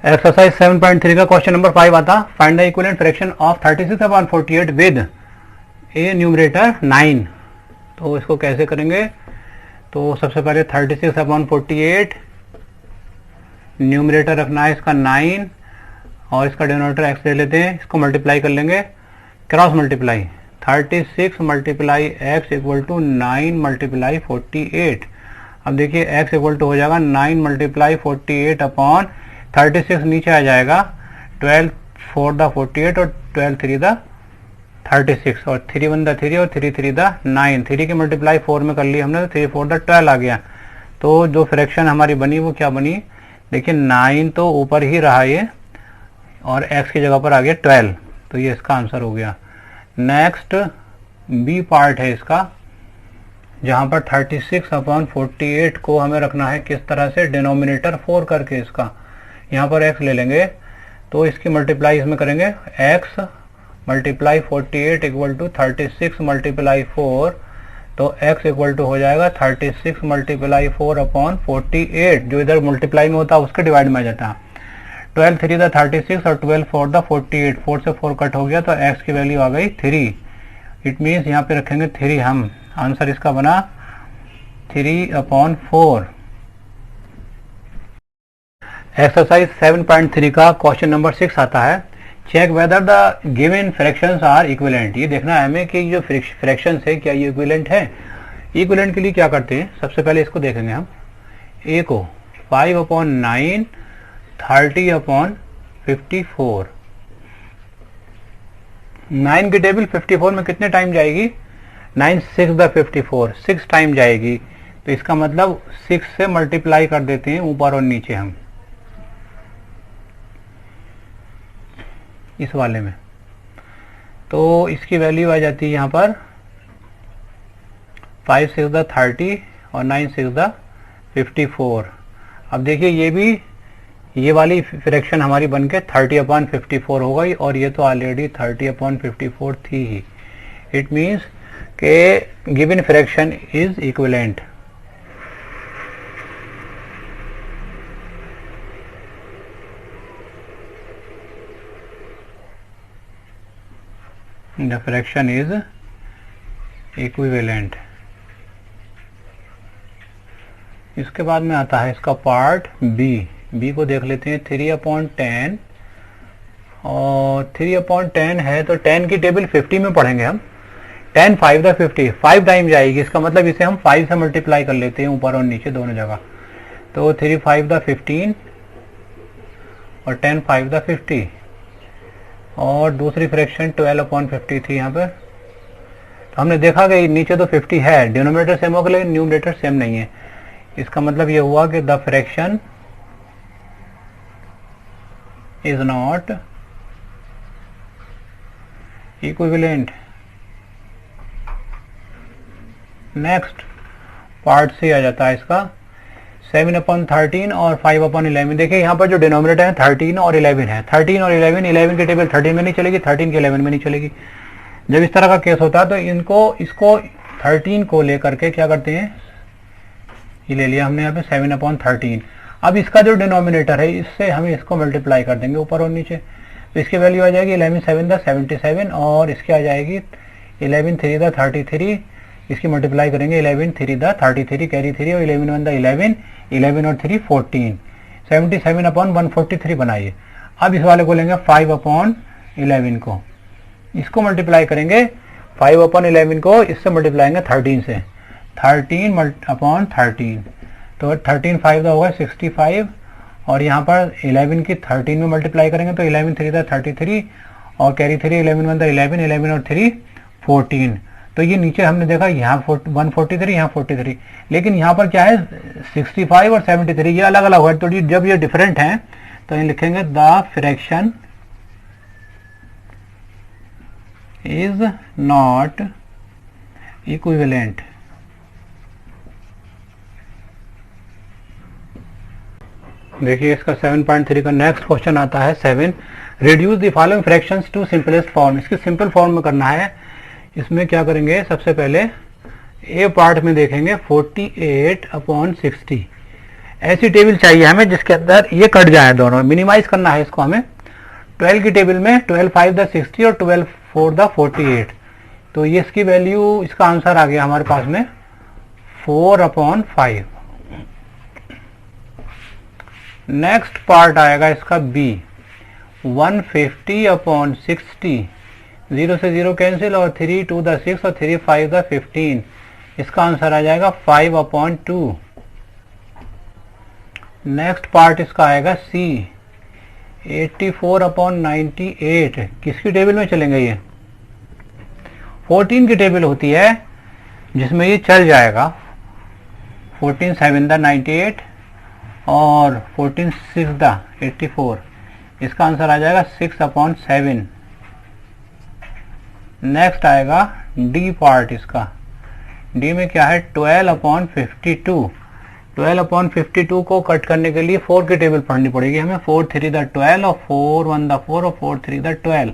Exercise 7.3 का question number 5 आता, find the equivalent fraction of 36/48 with A numerator 9। तो इसको कैसे करेंगे? तो सबसे पहले 36/48 न्यूमरेटर रखना है इसका 9 और इसका डिनोमिनेटर x ले लेते हैं, इसको मल्टीप्लाई कर लेंगे, cross multiply 36 multiply x equal to 9 multiply 48। अब देखिए x इक्वल टू हो जाएगा 9 मल्टीप्लाई 48 अपॉन 36 नीचे आ जाएगा, 12 4 द 48 और 12 3 द 36 और 3 1 द 3 और 3 3 द 9। 3 की मल्टीप्लाई 4 में कर ली हमने, तो 3 4 द 12 आ गया। तो जो फ्रैक्शन हमारी बनी वो क्या बनी? देखिए 9 तो ऊपर ही रहा ये और x की जगह पर आ गया 12, तो ये इसका आंसर हो गया। नेक्स्ट बी पार्ट है इसका, जहां पर 36/48 को हमें रखना है किस तरह से? डिनोमिनेटर 4 करके इसका यहाँ पर x ले लेंगे, तो इसकी मल्टीप्लाई इसमें करेंगे, x multiply 48 equal to 36 multiply 4, तो x इक्वल टू हो जाएगा 36 मल्टीप्लाई 4 अपॉन 48, जो इधर मल्टीप्लाई में होता है उसके डिवाइड में आ जाता है। 12 3 द 36 और 12 4 द 48, 4 से 4 कट हो गया, तो x की वैल्यू आ गई 3। इट मीन्स यहाँ पे रखेंगे 3 हम, आंसर इसका बना 3/4। एक्सरसाइज 7.3 का क्वेश्चन नंबर 6 आता है, check whether the given fractions are equivalent. ये देखना है हमें कि जो फ्रैक्शंस है क्या ये इक्विवेलेंट है। इक्विवेलेंट के लिए क्या करते हैं? सबसे पहले इसको देखेंगे हम, a को 5/9 30/54। 9 की टेबल 54 में कितने टाइम जाएगी? 9 6 द 54, 6 टाइम जाएगी, तो इसका मतलब 6 से मल्टीप्लाई कर देते हैं ऊपर और नीचे हम इस वाले में, तो इसकी वैल्यू आ जाती है यहाँ पर 5 6 द 30 और 9 6 द 54। अब देखिए ये वाली फ्रैक्शन हमारी बनके 30/54 हो गई, और ये तो ऑलरेडी 30/54 थी ही। इट मीन्स के given fraction is equivalent. The fraction is equivalent। इसके बाद में आता है इसका पार्ट बी को देख लेते हैं। 3/10 और 3/10 है, तो 10 की टेबल 50 में पढ़ेंगे हम। 10 5 द 50, 5 टाइम जाएगी, इसका मतलब इसे हम 5 से मल्टीप्लाई कर लेते हैं ऊपर और नीचे दोनों जगह, तो 3 5 द 15 और 10 5 द 50। और दूसरी फ्रैक्शन 12/50 थी यहाँ पर, तो हमने देखा कि नीचे तो 50 है, डिनोमिनेटर सेम होगा लेकिन न्यूमरेटर सेम नहीं है। इसका मतलब ये हुआ कि the fraction is not equivalent. Next part C आ जाता है इसका, 7/13 और 5/11। देखिए यहाँ पर जो डिनोमिनेटर है 13 और 11 है, 13 और 11 की टेबल 13 में नहीं चलेगी, 13 की 11 में नहीं चलेगी। जब इस तरह का केस होता है तो इसको 13 को लेकर के क्या करते हैं, ये ले लिया हमने यहाँ पे 7/13। अब इसका जो डिनोमिनेटर है इससे हमें इसको मल्टीप्लाई कर देंगे ऊपर और नीचे, तो इसकी वैल्यू आ जाएगी 11 7 द 77 और इसकी आ जाएगी 11 3 द 33। इसकी मल्टीप्लाई करेंगे 11 3 द 33, कैरी 3 और 11 1 द 11, 11 और 3 14, 77/143 बनाइए। अब इस वाले को लेंगे 5/11 को, इसको मल्टीप्लाई करेंगे 5/11 को, इससे मल्टीप्लाई करेंगे 13 से, 13/13, तो 13 5 द होगा 65 और यहाँ पर 11 की 13 में मल्टीप्लाई करेंगे तो 11 3 द 33 और कैरी 3, 11 1 द 11, 11 और 3 14। तो ये नीचे हमने देखा यहाँ 143, यहाँ 43, लेकिन यहाँ पर क्या है 65 और 73, ये अलग अलग है। तो जब ये डिफरेंट हैं तो ये लिखेंगे the fraction is not equivalent. देखिए इसका 7.3 का नेक्स्ट क्वेश्चन आता है 7, reduce the following fractions to simplest form. इसकी सिंपल फॉर्म में करना है। इसमें क्या करेंगे, सबसे पहले ए पार्ट में देखेंगे 48/60, ऐसी टेबल चाहिए हमें जिसके अंदर ये कट जाए दोनों, मिनिमाइज करना है इसको हमें। 12 की टेबल में 12 5 द 60 और 12 4 द 48, तो ये इसकी वैल्यू, इसका आंसर आ गया हमारे पास में 4/5। नेक्स्ट पार्ट आएगा इसका बी, 150/60, 0 से 0 कैंसिल और 3 2 द 6 और 3 5 द 15, इसका आंसर आ जाएगा 5/2। नेक्स्ट पार्ट इसका आएगा सी, 84/98, किसकी टेबल में चलेंगे ये? 14 की टेबल होती है जिसमें ये चल जाएगा। 14 7 द 98 और 14 6 द 84, इसका आंसर आ जाएगा 6/7। नेक्स्ट आएगा डी पार्ट इसका, डी में क्या है? 12/52। 12/52 को कट करने के लिए 4 की टेबल पढ़नी पड़ेगी हमें। 4 3 द 12 और 4 1 द 4 और 4 3 द 12,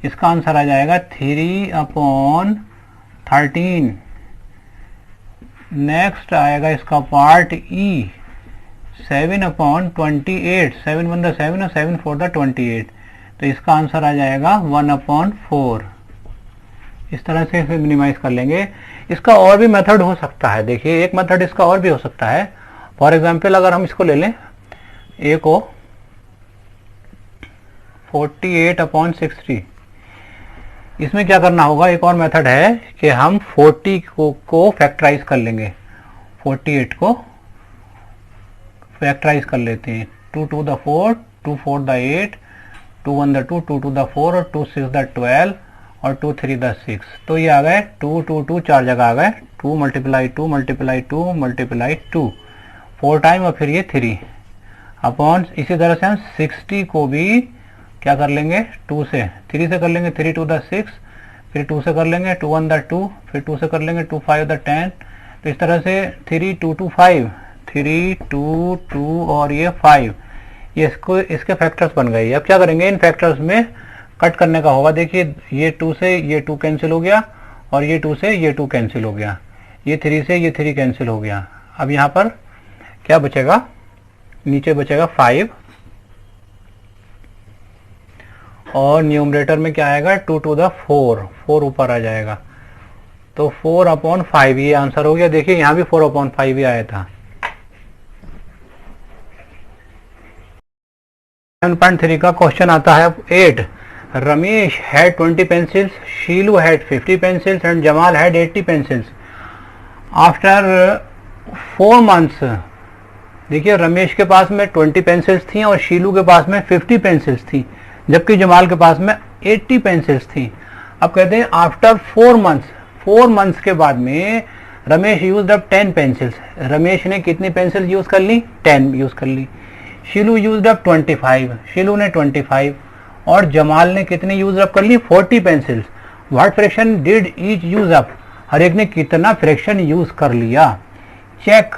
इसका आंसर आ जाएगा 3/13। नेक्स्ट आएगा इसका पार्ट ई, 7/28, 7 1 द 7 और 7 4 द 28, तो इसका आंसर आ जाएगा 1/4। इस तरह से इसे मिनिमाइज कर लेंगे। इसका और भी मेथड हो सकता है, देखिए एक मेथड इसका और भी हो सकता है। फॉर एग्जांपल अगर हम इसको ले लें, ए को 48/60, इसमें क्या करना होगा, एक और मेथड है कि हम 40 को फैक्टराइज कर लेंगे। 48 को फैक्टराइज कर लेते हैं। 2 2 द 4, 2 4 द 8, 2 1 द 2, 2 2 द 4 और 2 6 द 12 और 2 3 द 6, तो ये आ गए 2 2 2, 4 जगह आ गए। 2 × 2 × 2 × 2, 4 टाइम और फिर ये 3 अपॉन, इसी तरह से हम 60 को भी क्या कर लेंगे, 2 से 3 से कर लेंगे। 3 2 द 6, फिर 2 से कर लेंगे। 2 1 द 2, फिर 2 से कर लेंगे। 2 5 द 10, तो इस तरह से 3 2 2 5, 3 2 2 और ये 5, ये इसके फैक्टर्स बन गए। अब क्या करेंगे, इन फैक्टर्स में कट करने का होगा। देखिए ये 2 से ये 2 कैंसिल हो गया और ये 2 से ये 2 कैंसिल हो गया, ये 3 से ये 3 कैंसिल हो गया। अब यहाँ पर क्या बचेगा, नीचे बचेगा 5 और न्यूमरेटर में क्या आएगा, 2 टू द 4, 4 ऊपर आ जाएगा, तो 4/5 ये आंसर हो गया। देखिए यहाँ भी 4/5 ही आया था। 7.3 का क्वेश्चन आता है 8, Ramesh had 20 pencils, शीलू had 50 pencils and Jamal had 80 pencils. After 4 months, देखिए रमेश के पास में 20 पेंसिल्स थी और शीलू के पास में 50 पेंसिल्स थी, जबकि जमाल के पास में 80 पेंसिल्स थी। अब कहते हैं आफ्टर 4 मंथ्स, 4 मंथ्स के बाद में Ramesh used up 10 pencils. Ramesh ने कितनी पेंसिल यूज कर ली, 10 यूज कर ली। शीलू यूज्ड अप 25, शीलू ने 25, और जमाल ने कितनी यूज अप कर ली, 40 pencils. What fraction did each use up, हर एक ने कितना फ्रैक्शन यूज कर लिया। Check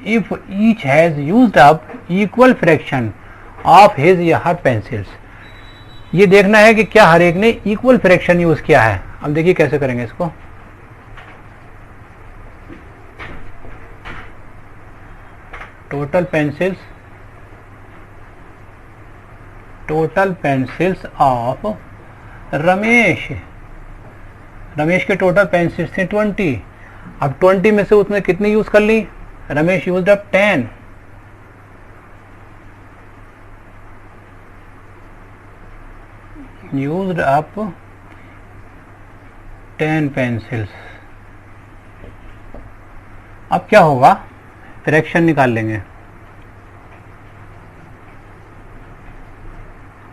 if each has used up equal fraction of his या हर पेंसिल्स। ये देखना है कि क्या हर एक ने इक्वल फ्रैक्शन यूज किया है। अब देखिए कैसे करेंगे इसको। Total pencils of Ramesh, Ramesh के टोटल पेंसिल्स थे 20। अब 20 में से उसने कितनी यूज कर ली, Ramesh used up 10। Used up 10 pencils. अब क्या होगा, फ्रैक्शन निकाल लेंगे।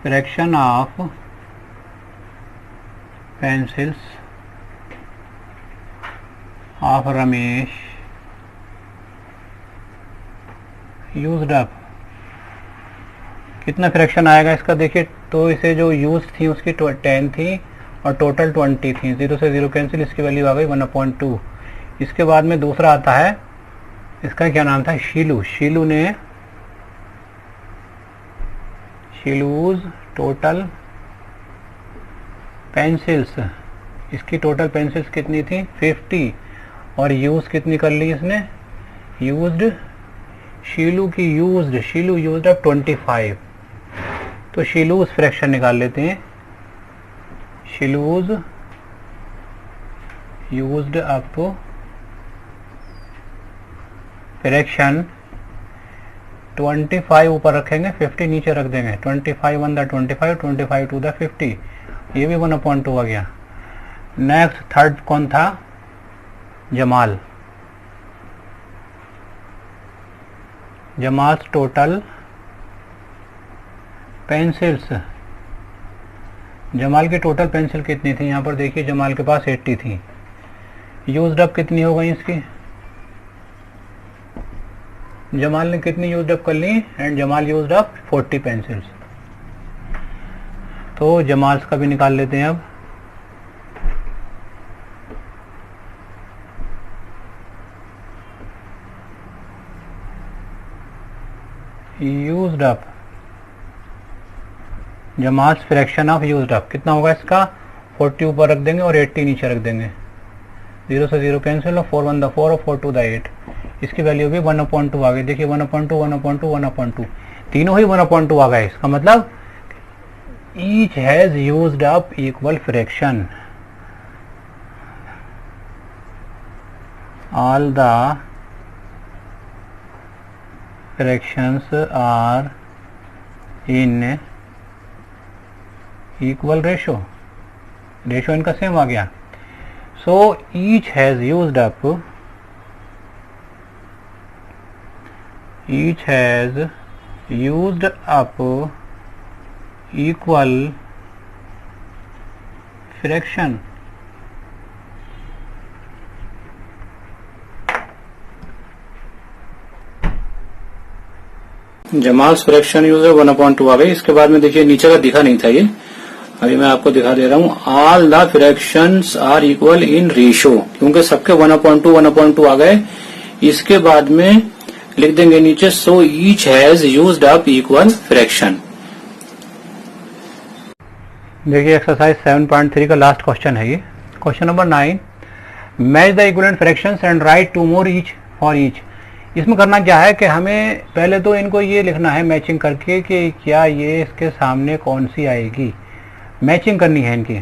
Fraction of pencils of Ramesh used up, कितना फ्रैक्शन आएगा इसका। देखिए तो इसे जो यूज थी उसकी 10 थी और टोटल 20 थी। 0 से 0 कैंसिल, इसकी वैल्यू आ गई 1/2। इसके बाद में दूसरा आता है, इसका क्या नाम था, शीलू। शीलू ने, शीलूज टोटल पेंसिल्स, इसकी टोटल पेंसिल्स कितनी थी, 50, और यूज कितनी कर ली इसने, यूज्ड शीलू यूज्ड अप 25, तो शीलूज फ्रैक्शन निकाल लेते हैं। शीलूज यूज्ड अप फ्रैक्शन 25 ऊपर रखेंगे, 50 नीचे रख देंगे। 25 वन द 25, 25 टू द 50, ये भी 1/2 आ गया। नेक्स्ट थर्ड कौन था? जमाल्स टोटल पेंसिल्स। जमाल की टोटल पेंसिल कितनी थी? यहाँ पर देखिए जमाल के पास 80 थी। यूज्ड अप कितनी हो गई इसकी? जमाल ने कितनी यूज्ड अप कर ली? And Jamal used up 40 pencils. तो जमाल्स का भी निकाल लेते हैं अब। Used up, Jamal's fraction of used up कितना होगा इसका? 40 ऊपर रख देंगे और 80 नीचे रख देंगे। 0 से 0 कैंसिल और 4 1 द 4 और 4 2 द 8। इसकी वैल्यू भी 1/2 आ गई। देखिए 1/2 1/2 1/2, तीनों ही 1/2 आ गए। इसका मतलब each has used up equal fraction. All the fractions are in equal ratio इनका सेम आ गया। So each has used up equal fraction. Jamal's fraction use 1/2 आ गई। इसके बाद में देखिए नीचे का दिखा नहीं था ये, अभी मैं आपको दिखा दे रहा हूँ। All the fractions are equal in ratio, क्योंकि सबके 1/2 आ गए। इसके बाद में लिख देंगे नीचे सो each has used up equal fraction. देखिए एक्सरसाइज 7.3 का लास्ट क्वेश्चन है ये। Question number 9, match the equivalent fractions and right 2 more each for each. इसमें करना क्या है कि हमें पहले तो इनको ये लिखना है मैचिंग करके कि क्या ये इसके सामने कौन सी आएगी, मैचिंग करनी है इनकी।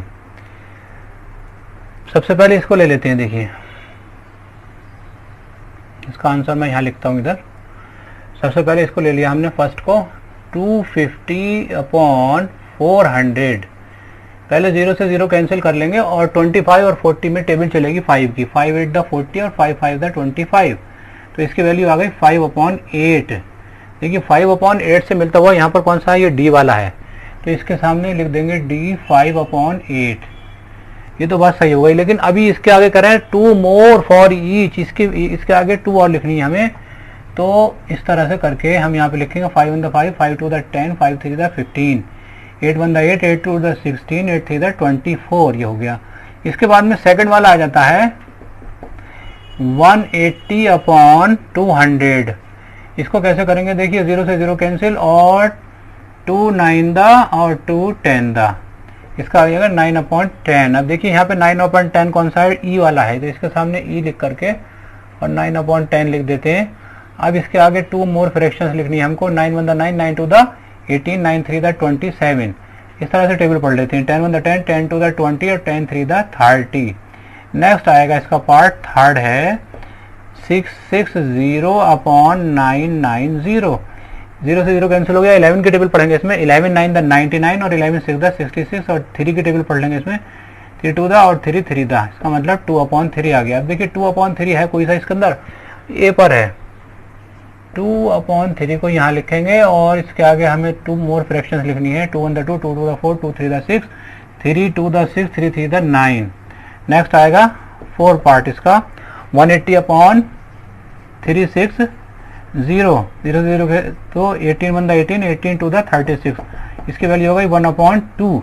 सबसे पहले इसको ले लेते हैं। देखिए इसका आंसर मैं यहाँ लिखता हूँ इधर। सबसे पहले इसको ले लिया हमने फर्स्ट को 250/400। पहले 0 से 0 कैंसिल कर लेंगे और 25 और 40 में टेबल चलेगी 5 की। 5 8 द 40 और 5 5 द 25, तो इसकी वैल्यू आ गई 5/8। देखिए 5/8 से मिलता हुआ यहाँ पर कौन सा है? ये डी वाला है, तो इसके सामने लिख देंगे डी 5/8। ये तो बात सही हो गई। लेकिन अभी इसके आगे करें 2 मोर फॉर ईच, इसके आगे 2 और लिखनी है हमें। तो इस तरह से करके हम यहाँ पे लिखेंगे 5 1 the 5, 5 2 the 10, 5 3 the 15, 8 1 the 8, 8 2 the 16, 8 3 the 24। ये हो गया। इसके बाद में सेकंड वाला आ जाता है 180/200। इसको कैसे करेंगे? देखिए 0 से 0 कैंसिल और 2 9 द और 2 10 द, इसका आ जाएगा 9/10। अब देखिए यहाँ पे 9/10 कौन सा है? ई वाला है, तो इसके सामने ई लिख करके और 9/10 लिख देते हैं। अब इसके आगे 2 मोर फ्रैक्शंस लिखनी है हमको। 9 1 द 9, 9 2 द 18, 9 3 द 27। इस तरह से टेबल पढ़ लेते हैं। 10 1 द 10, 10 2 द 20 और 10 3 द 30। नेक्स्ट आएगा इसका पार्ट थर्ड है 660/990। 0 से 0 कैंसिल हो गया। 11 की टेबल पढ़ेंगे इसमें। 11 9 द 99 और 11 6 द 66 और 3 की टेबल पढ़ लेंगे इसमें। 3 2 द और 3 3 द, इसका मतलब 2/3 आ गया। अब देखिए 2/3 है कोई सा इसके अंदर? ए पर है। 2/3 को यहाँ लिखेंगे और इसके आगे हमें 2 मोर फ्रैक्शंस लिखनी है। 2 1 the 2, 2 2 the 4, 2 3 the 6, 3 2 the 6, 3 3 the 9। Next आएगा 4 पार्ट इसका 180/360। 0 0 0 तो 18 1 द 18, 18 2 द 36। इसकी वैल्यू हो गई 1/2।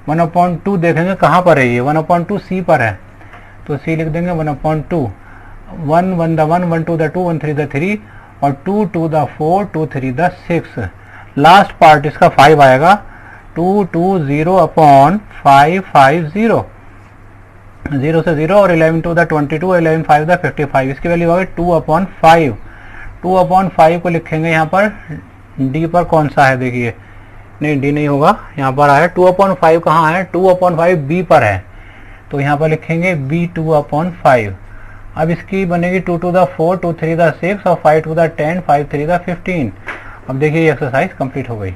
1/2 देखेंगे कहाँ पर है? ये 1/2 सी पर है, तो सी लिख देंगे 1/2। 1 1 द 1, 1 2 द 2, 1 3 द 3 और 2 2 द 4, 2 3 द 6। लास्ट पार्ट इसका 5 आएगा 220/550। 0 से 0 और 11 2 द 22, 11 5 द 55। इसकी वैल्यू आ गई 2/5। 2/5 को लिखेंगे यहाँ पर डी पर कौन सा है, देखिए नहीं डी नहीं होगा, यहाँ पर आया 2/5 कहाँ है, 2/5 बी पर है, तो यहाँ पर लिखेंगे बी 2/5। अब इसकी बनेगी 2 to the 4, 2 3 the 6 और 5 to the 10, 5 3 the 15। अब देखिए ये एक्सरसाइज कंप्लीट हो गई।